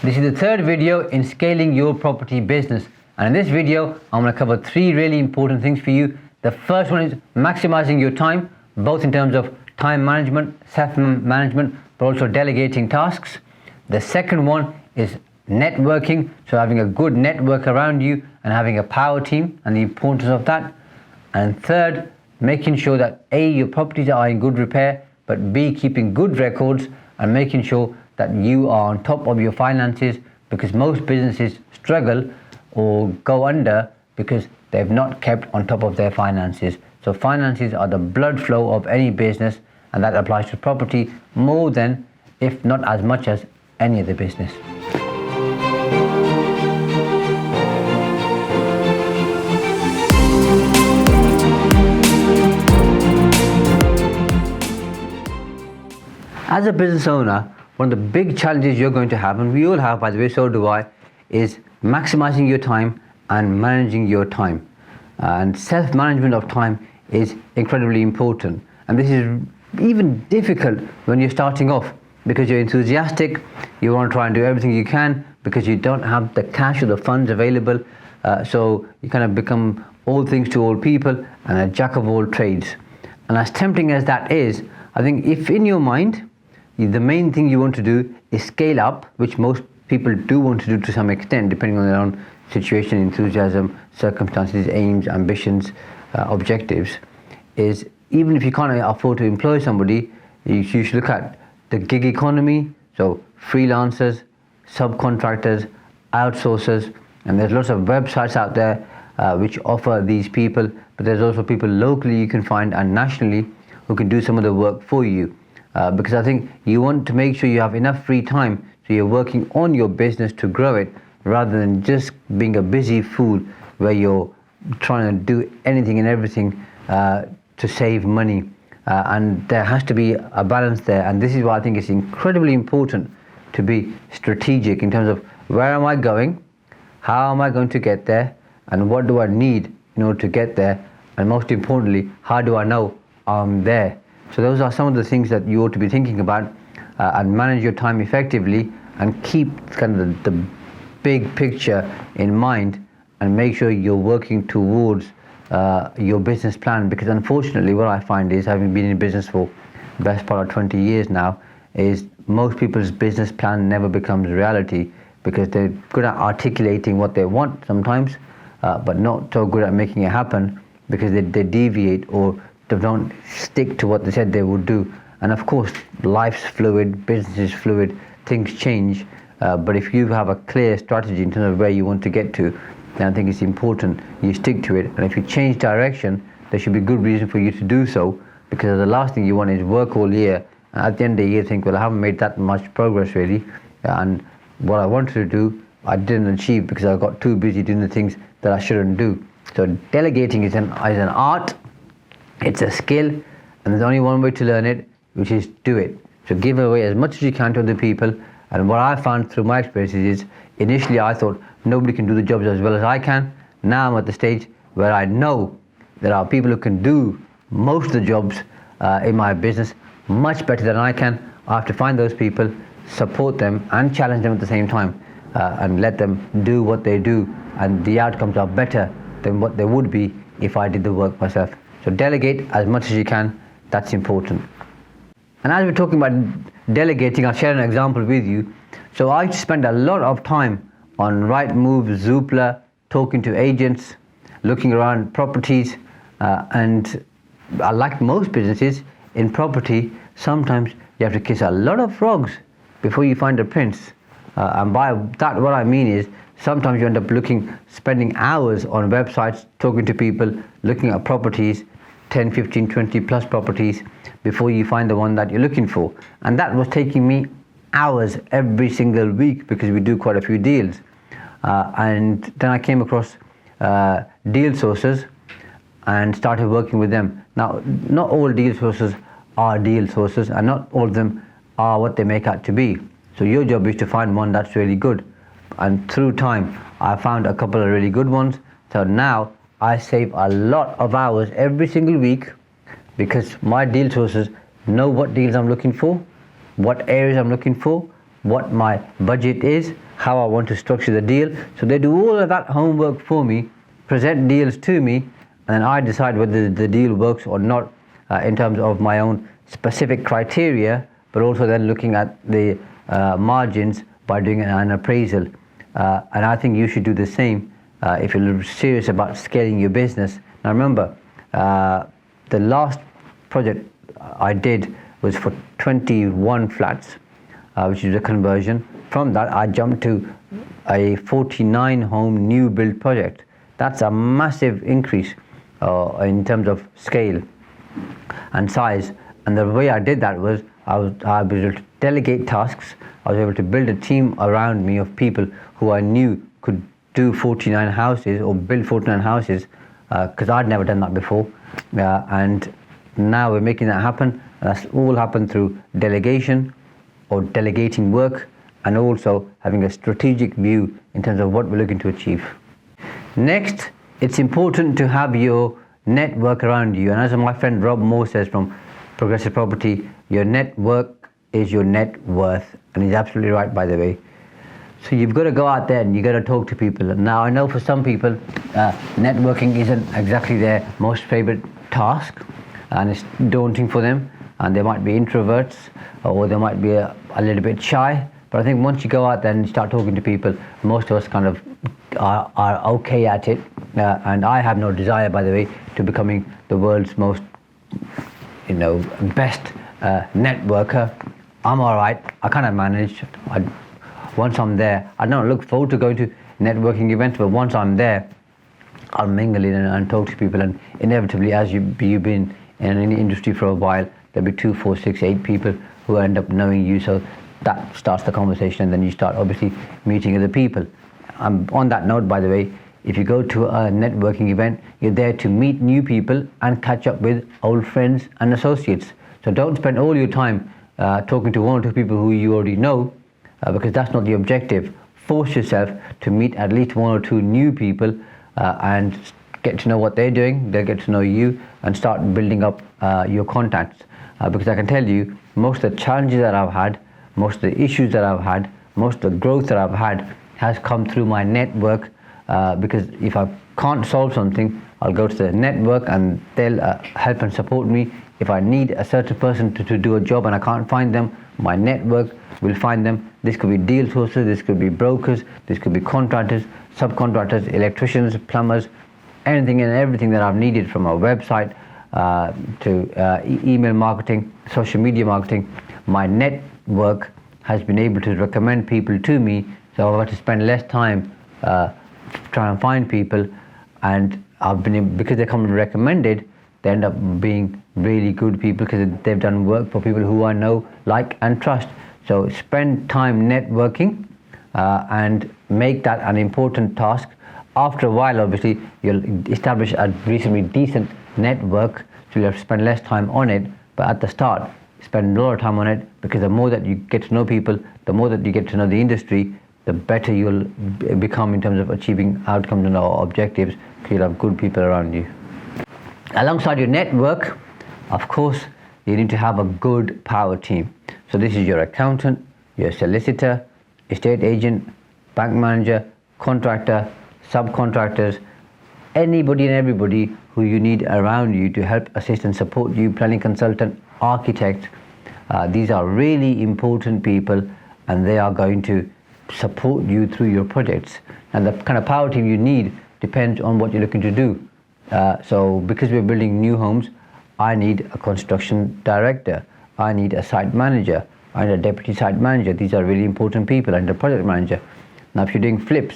This is the third video in scaling your property business, and in this video I'm going to cover three really important things for you. The first one is maximizing your time, both in terms of time management, self-management, but also delegating tasks. The second one is networking, so having a good network around you and having a power team and the importance of that. And third, making sure that A, your properties are in good repair, but B, keeping good records and making sure that you are on top of your finances, because most businesses struggle or go under because they've not kept on top of their finances. So finances are the blood flow of any business, and that applies to property more than, if not as much as, any other business. As a business owner, one of the big challenges you're going to have, and we all have, by the way, so do I, is maximizing your time and managing your time. And self-management of time is incredibly important. And this is even difficult when you're starting off, because you're enthusiastic, you want to try and do everything you can because you don't have the cash or the funds available. So you kind of become all things to all people and a jack of all trades. And as tempting as that is, I think if in your mind, the main thing you want to do is scale up, which most people do want to do to some extent, depending on their own situation, enthusiasm, circumstances, aims, ambitions, objectives, is even if you can't afford to employ somebody, you should look at the gig economy, so freelancers, subcontractors, outsourcers, and there's lots of websites out there which offer these people, but there's also people locally you can find and nationally who can do some of the work for you. Because I think you want to make sure you have enough free time so you're working on your business to grow it, rather than just being a busy fool where you're trying to do anything and everything to save money. And there has to be a balance there, and this is why I think it's incredibly important to be strategic in terms of where am I going, how am I going to get there, and what do I need in order to get there, and most importantly, how do I know I'm there. So those are some of the things that you ought to be thinking about, and manage your time effectively and keep kind of the big picture in mind, and make sure you're working towards your business plan. Because unfortunately what I find is, having been in business for the best part of 20 years now, is most people's business plan never becomes reality, because they're good at articulating what they want sometimes, but not so good at making it happen, because they deviate or they don't stick to what they said they would do. And of course, life's fluid, business is fluid, things change, but if you have a clear strategy in terms of where you want to get to, then I think it's important you stick to it. And if you change direction, there should be good reason for you to do so, because the last thing you want is work all year, and at the end of the year think, well, I haven't made that much progress really, and what I wanted to do I didn't achieve because I got too busy doing the things that I shouldn't do. So delegating is an art, it's a skill, and there's only one way to learn it, which is do it. So give away as much as you can to other people. And what I found through my experiences is, initially I thought nobody can do the jobs as well as I can. Now I'm at the stage where I know there are people who can do most of the jobs in my business much better than I can. I have to find those people, support them and challenge them at the same time, and let them do what they do, and the outcomes are better than what they would be if I did the work myself. So delegate as much as you can, that's important. And as we're talking about delegating, I'll share an example with you. So I spend a lot of time on Rightmove, Zoopla, talking to agents, looking around properties, and like most businesses, in property, sometimes you have to kiss a lot of frogs before you find a prince. And by that, what I mean is, sometimes you end up spending hours on websites, talking to people, looking at properties, 10, 15, 20 plus properties, before you find the one that you're looking for. And that was taking me hours every single week, because we do quite a few deals. And then I came across deal sources and started working with them. Now, not all deal sources are deal sources, and not all of them are what they make out to be. So your job is to find one that's really good. And through time, I found a couple of really good ones. So now I save a lot of hours every single week, because my deal sources know what deals I'm looking for, what areas I'm looking for, what my budget is, how I want to structure the deal. So they do all of that homework for me, present deals to me, and then I decide whether the deal works or not in terms of my own specific criteria, but also then looking at the margins by doing an appraisal. And I think you should do the same if you're serious about scaling your business. Now remember, the last project I did was for 21 flats, which is a conversion. From that, I jumped to a 49 home new build project. That's a massive increase in terms of scale and size. And the way I did that was I was able to delegate tasks. I was able to build a team around me of people who I knew could do 49 houses or build 49 houses, because I'd never done that before. And now we're making that happen. That's all happened through delegation or delegating work, and also having a strategic view in terms of what we're looking to achieve. Next, it's important to have your network around you. And as my friend Rob Moore says from Progressive Property, your network is your net worth. And he's absolutely right, by the way. So you've got to go out there and you've got to talk to people. Now, I know for some people, networking isn't exactly their most favorite task, and it's daunting for them, and they might be introverts, or they might be a little bit shy. But I think once you go out there and start talking to people, most of us kind of are okay at it. And I have no desire, by the way, to becoming the world's most, best networker. I'm all right. I kind of manage. Once I'm there, I don't look forward to going to networking events, but once I'm there, I'll mingle in and talk to people. And inevitably, as you've been in any industry for a while, there'll be 2, 4, 6, 8 people who end up knowing you. So that starts the conversation, and then you start obviously meeting other people. On that note, by the way, if you go to a networking event, you're there to meet new people and catch up with old friends and associates. So don't spend all your time talking to 1 or 2 people who you already know, because that's not the objective. Force yourself to meet at least 1 or 2 new people and get to know what they're doing. They'll get to know you and start building up your contacts. Because I can tell you, most of the challenges that I've had, most of the issues that I've had, most of the growth that I've had has come through my network. Because if I can't solve something, I'll go to the network and they'll help and support me. If I need a certain person to do a job and I can't find them, my network will find them. This could be deal sources, this could be brokers, this could be contractors, subcontractors, electricians, plumbers, anything and everything that I've needed, from a website to email marketing, social media marketing. My network has been able to recommend people to me, so I've had to spend less time trying to find people, and because they come recommended, they end up being really good people because they've done work for people who I know, like, and trust. So spend time networking and make that an important task. After a while, obviously, you'll establish a reasonably decent network, so you'll have to spend less time on it. But at the start, spend a lot of time on it, because the more that you get to know people, the more that you get to know the industry, the better you'll become in terms of achieving outcomes and objectives, because you'll have good people around you. Alongside your network, of course, you need to have a good power team. So this is your accountant, your solicitor, estate agent, bank manager, contractor, subcontractors, anybody and everybody who you need around you to help, assist and support you, planning consultant, architect. These are really important people, and they are going to support you through your projects. And the kind of power team you need depends on what you're looking to do. So because we're building new homes, I need a construction director, I need a site manager, I need a deputy site manager. These are really important people, and a project manager. Now if you're doing flips,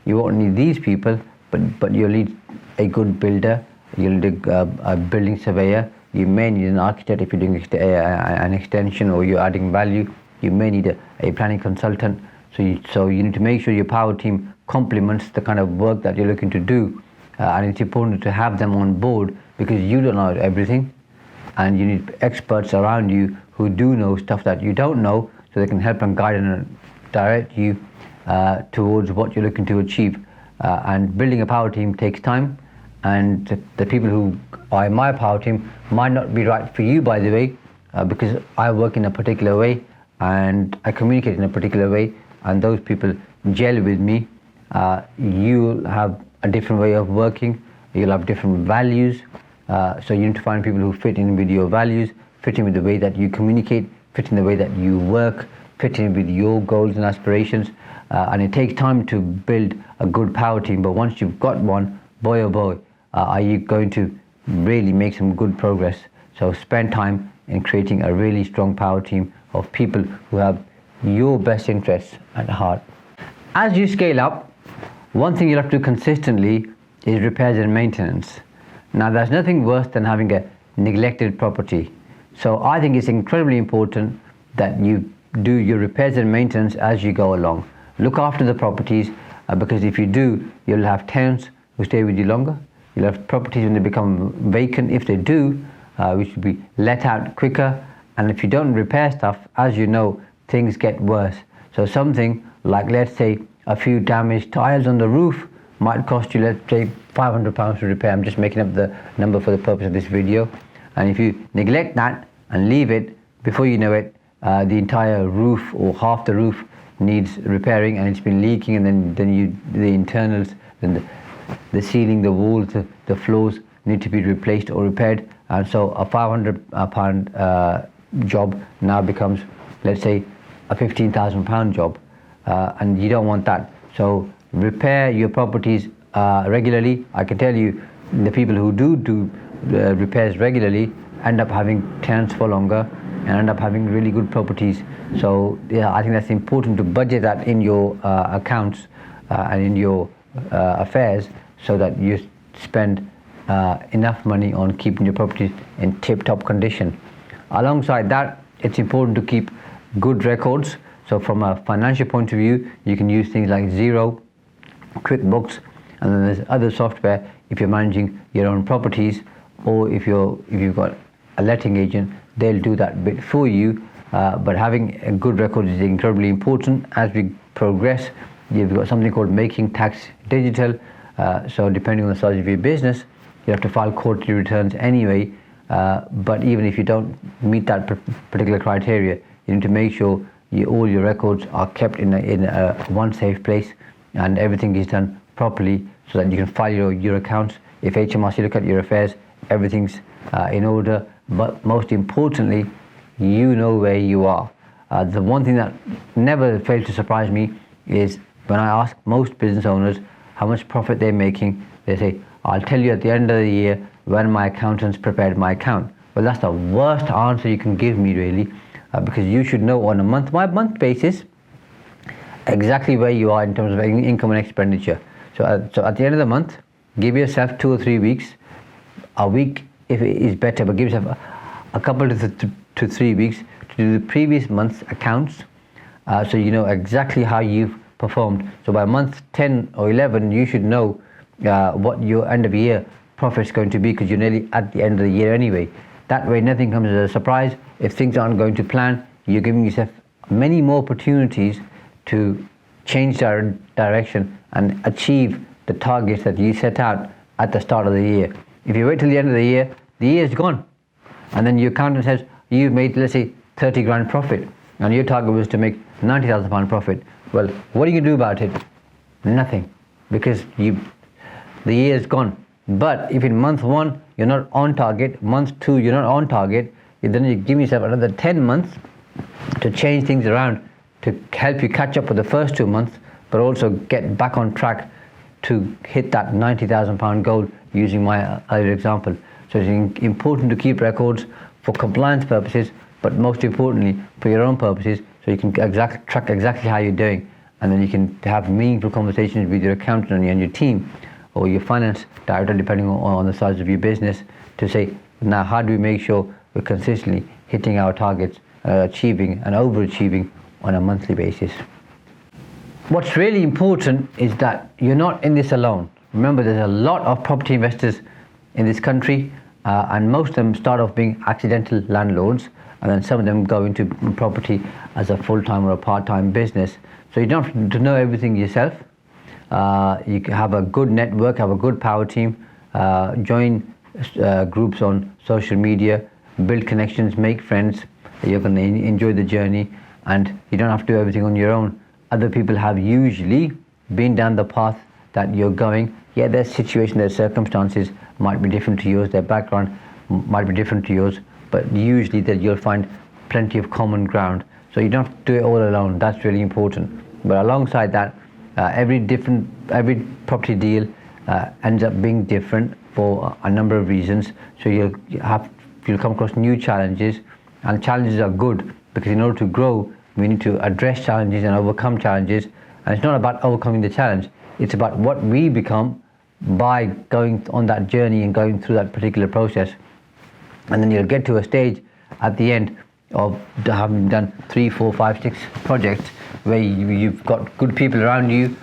you won't need these people, but you'll need a good builder, you'll need a building surveyor, you may need an architect if you're doing an extension or you're adding value, you may need a planning consultant. So you need to make sure your power team complements the kind of work that you're looking to do. And it's important to have them on board, because you don't know everything, and you need experts around you who do know stuff that you don't know, so they can help and guide and direct you towards what you're looking to achieve. And building a power team takes time, and the people who are in my power team might not be right for you, by the way, because I work in a particular way and I communicate in a particular way. and those people gel with me, you'll have a different way of working, you'll have different values, so you need to find people who fit in with your values, fit in with the way that you communicate, fit in the way that you work, fit in with your goals and aspirations, and it takes time to build a good power team, but once you've got one, boy oh boy, are you going to really make some good progress. So spend time in creating a really strong power team of people who have your best interests at heart. As you scale up, one thing you'll have to do consistently is repairs and maintenance. Now there's nothing worse than having a neglected property. So I think it's incredibly important that you do your repairs and maintenance as you go along. Look after the properties, because if you do, you'll have tenants who stay with you longer. You'll have properties when they become vacant, if they do, which will be let out quicker. And if you don't repair stuff, as you know, things get worse. So something like, let's say, a few damaged tiles on the roof might cost you, let's say, £500 to repair. I'm just making up the number for the purpose of this video. And if you neglect that and leave it, before you know it, the entire roof or half the roof needs repairing, and it's been leaking, and then the internals, then the ceiling, the walls, the floors need to be replaced or repaired. And so a £500 job now becomes, let's say, a £15,000 job, and you don't want that. So repair your properties regularly. I can tell you, the people who do repairs regularly end up having tenants for longer and end up having really good properties. So yeah, I think that's important to budget that in your accounts and in your affairs, so that you spend enough money on keeping your properties in tip-top condition. Alongside that, it's important to keep good records. So from a financial point of view, you can use things like Xero, QuickBooks, and then there's other software if you're managing your own properties, or if you've got a letting agent, they'll do that bit for you. But having a good record is incredibly important. As we progress, you've got something called Making Tax Digital. So depending on the size of your business, you have to file quarterly returns anyway. But even if you don't meet that particular criteria, you need to make sure all your records are kept in one safe place, and everything is done properly, so that you can file your accounts. If HMRC look at your affairs, everything's in order. But most importantly, you know where you are. The one thing that never fails to surprise me is when I ask most business owners how much profit they're making, they say, I'll tell you at the end of the year when my accountant's prepared my account. Well, that's the worst answer you can give me, really, because you should know on a month-by-month basis exactly where you are in terms of income and expenditure. So at the end of the month, give yourself 2 or 3 weeks, a week if it is better, but give yourself a couple to 3 weeks to do the previous month's accounts, so you know exactly how you've performed. So by month 10 or 11, you should know what your end of year profit is going to be, because you're nearly at the end of the year anyway. That way nothing comes as a surprise. If things aren't going to plan, you're giving yourself many more opportunities to change direction and achieve the targets that you set out at the start of the year. If you wait till the end of the year is gone, and then your accountant says you've made, let's say, 30 grand profit, and your target was to make £90,000 profit. Well, what are you going to do about it? Nothing, because the year is gone. But if in month 1 you're not on target, month 2 you're not on target, then you give yourself another 10 months to change things around, to help you catch up with the first 2 months, but also get back on track to hit that £90,000 goal, using my earlier example. So it's important to keep records for compliance purposes, but most importantly for your own purposes, so you can track exactly how you're doing, and then you can have meaningful conversations with your accountant and your team, or your finance director, depending on the size of your business, to say, now how do we make sure we're consistently hitting our targets, achieving and overachieving on a monthly basis. What's really important is that you're not in this alone. Remember, there's a lot of property investors in this country, and most of them start off being accidental landlords, and then some of them go into property as a full-time or a part-time business. So you don't have to know everything yourself. You can have a good network, have a good power team, join groups on social media, build connections, make friends. You're going to enjoy the journey, and you don't have to do everything on your own. other people have usually been down the path that you're going. Yeah, their situation, their circumstances might be different to yours, their background might be different to yours, but usually that you'll find plenty of common ground. So you don't have to do it all alone. That's really important. But alongside that, every property deal ends up being different for a number of reasons. So you'll come across new challenges, and challenges are good because in order to grow, we need to address challenges and overcome challenges. And it's not about overcoming the challenge, it's about what we become by going on that journey and going through that particular process. And then you'll get to a stage at the end of having done 3, 4, 5, 6 projects where you've got good people around you,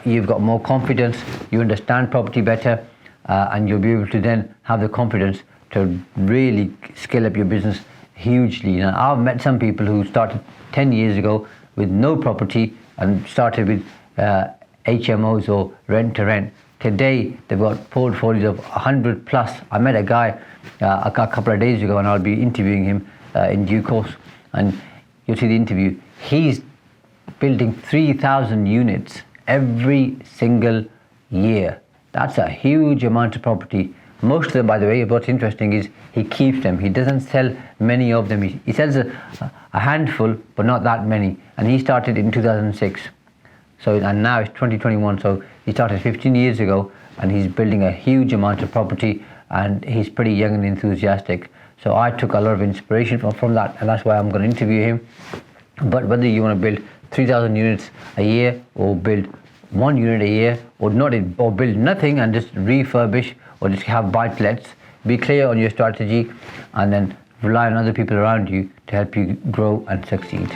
you've got more confidence, you understand property better, and you'll be able to then have the confidence to really scale up your business hugely. Now, I've met some people who started 10 years ago with no property and started with HMOs or rent to rent. Today, they've got portfolios of 100 plus. I met a guy a couple of days ago, and I'll be interviewing him in due course. And you'll see the interview. He's building 3,000 units every single year. That's a huge amount of property. Most of them, by the way, what's interesting is he keeps them. He doesn't sell many of them. He sells a handful, but not that many. And he started in 2006. And now it's 2021. So he started 15 years ago, and he's building a huge amount of property, and he's pretty young and enthusiastic. So I took a lot of inspiration from that, and that's why I'm going to interview him. But whether you want to build 3,000 units a year, or build 1 unit a year, or build nothing and just refurbish, or just have buy-to-lets, be clear on your strategy, and then rely on other people around you to help you grow and succeed.